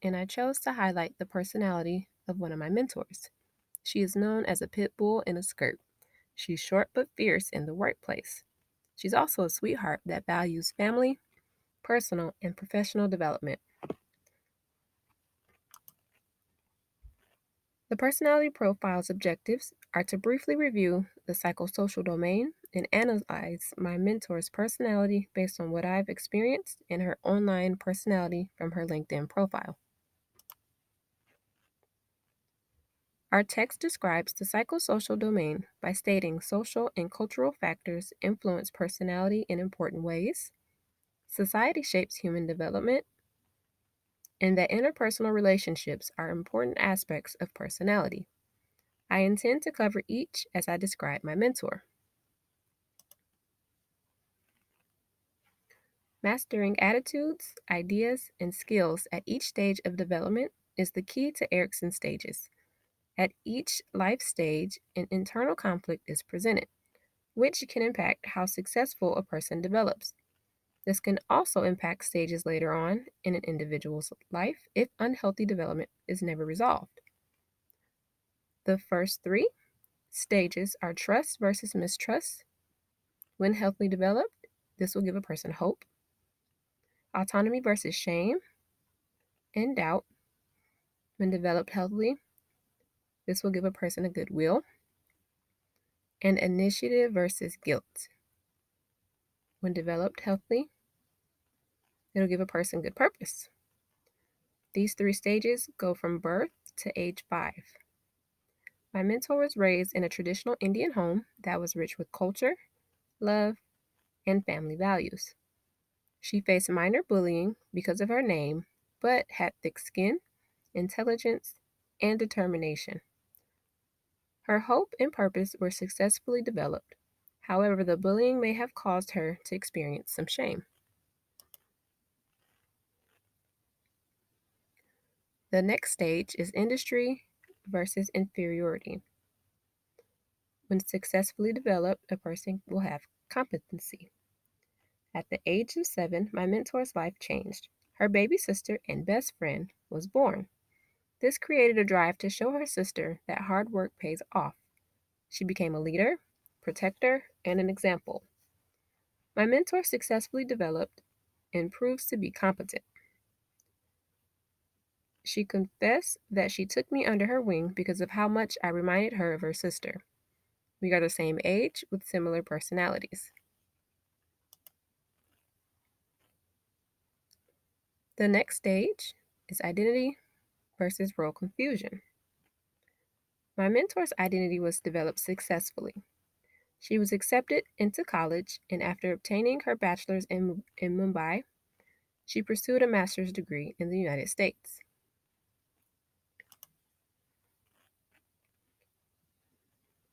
and I chose to highlight the personality of one of my mentors. She is known as a pit bull in a skirt. She's short but fierce in the workplace. She's also a sweetheart that values family, personal, and professional development. The personality profile's objectives are to briefly review the psychosocial domain and analyze my mentor's personality based on what I've experienced and her online personality from her LinkedIn profile. Our text describes the psychosocial domain by stating social and cultural factors influence personality in important ways, society shapes human development, and that interpersonal relationships are important aspects of personality. I intend to cover each as I describe my mentor. Mastering attitudes, ideas, and skills at each stage of development is the key to Erikson's stages. At each life stage, an internal conflict is presented, which can impact how successful a person develops. This can also impact stages later on in an individual's life if unhealthy development is never resolved. The first three stages are trust versus mistrust. When healthily developed, this will give a person hope. Autonomy versus shame and doubt. When developed healthily, this will give a person a goodwill. And initiative versus guilt. When developed healthily, it'll give a person good purpose. These three stages go from birth to age 5. My mentor was raised in a traditional Indian home that was rich with culture, love, and family values. She faced minor bullying because of her name, but had thick skin, intelligence, and determination. Her hope and purpose were successfully developed. However, the bullying may have caused her to experience some shame. The next stage is industry versus inferiority. When successfully developed, a person will have competency. At the age of 7, my mentor's life changed. Her baby sister and best friend was born. This created a drive to show her sister that hard work pays off. She became a leader, protector, and an example. My mentor successfully developed and proves to be competent. She confessed that she took me under her wing because of how much I reminded her of her sister. We are the same age with similar personalities. The next stage is identity versus role confusion. My mentor's identity was developed successfully. She was accepted into college, and after obtaining her bachelor's in Mumbai, she pursued a master's degree in the United States.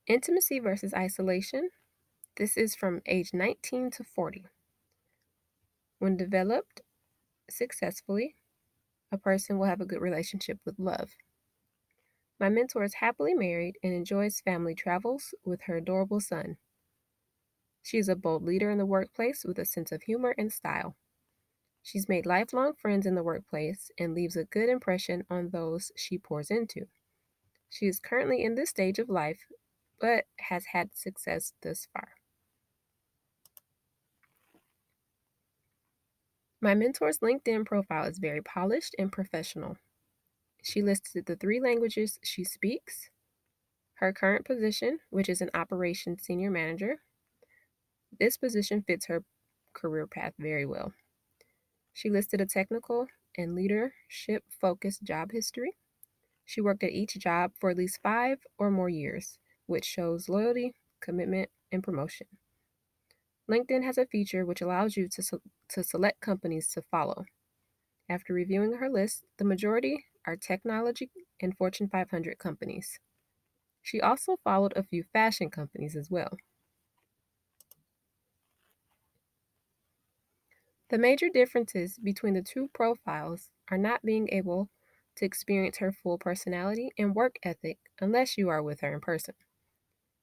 Intimacy versus isolation. This is from age 19 to 40. When developed successfully, a person will have a good relationship with love. My mentor is happily married and enjoys family travels with her adorable son. She is a bold leader in the workplace with a sense of humor and style. She's made lifelong friends in the workplace and leaves a good impression on those she pours into. She is currently in this stage of life, but has had success thus far. My mentor's LinkedIn profile is very polished and professional. She listed the 3 languages she speaks, her current position, which is an operations senior manager. This position fits her career path very well. She listed a technical and leadership focused job history. She worked at each job for at least 5 or more years, which shows loyalty, commitment, and promotion. LinkedIn has a feature which allows you to select companies to follow. After reviewing her list, the majority are technology and Fortune 500 companies. She also followed a few fashion companies as well. The major differences between the two profiles are not being able to experience her full personality and work ethic unless you are with her in person.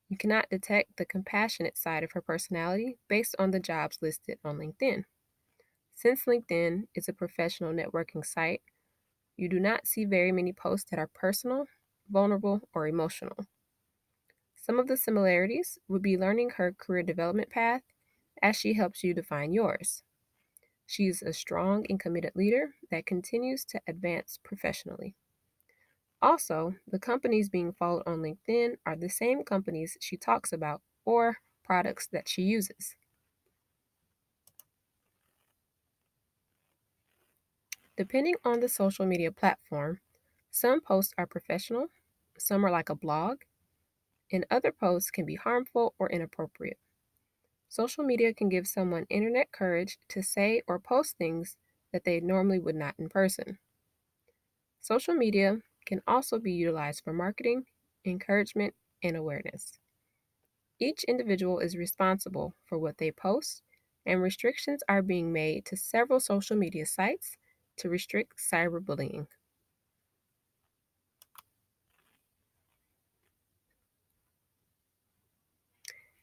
You cannot detect the compassionate side of her personality based on the jobs listed on LinkedIn. Since LinkedIn is a professional networking site, You do not see very many posts that are personal, vulnerable, or emotional. Some of the similarities would be learning her career development path as she helps you define yours. She's a strong and committed leader that continues to advance professionally. Also, the companies being followed on LinkedIn are the same companies she talks about or products that she uses. Depending on the social media platform, some posts are professional, some are like a blog, and other posts can be harmful or inappropriate. Social media can give someone internet courage to say or post things that they normally would not in person. Social media can also be utilized for marketing, encouragement, and awareness. Each individual is responsible for what they post, and restrictions are being made to several social media sites to restrict cyberbullying.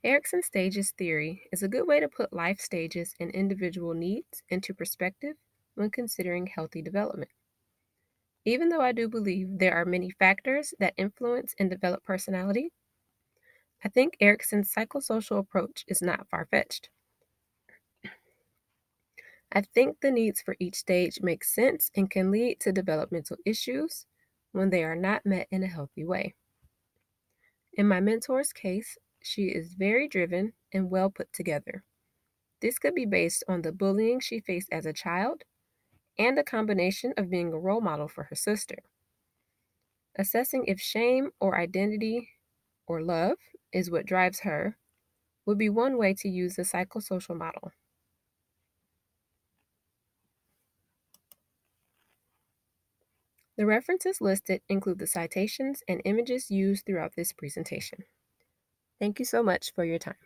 Erickson Stages theory is a good way to put life stages and individual needs into perspective when considering healthy development. Even though I do believe there are many factors that influence and develop personality, I think Erickson's psychosocial approach is not far fetched. I think the needs for each stage make sense and can lead to developmental issues when they are not met in a healthy way. In my mentor's case, she is very driven and well put together. This could be based on the bullying she faced as a child and a combination of being a role model for her sister. Assessing if shame or identity or love is what drives her would be one way to use the psychosocial model. The references listed include the citations and images used throughout this presentation. Thank you so much for your time.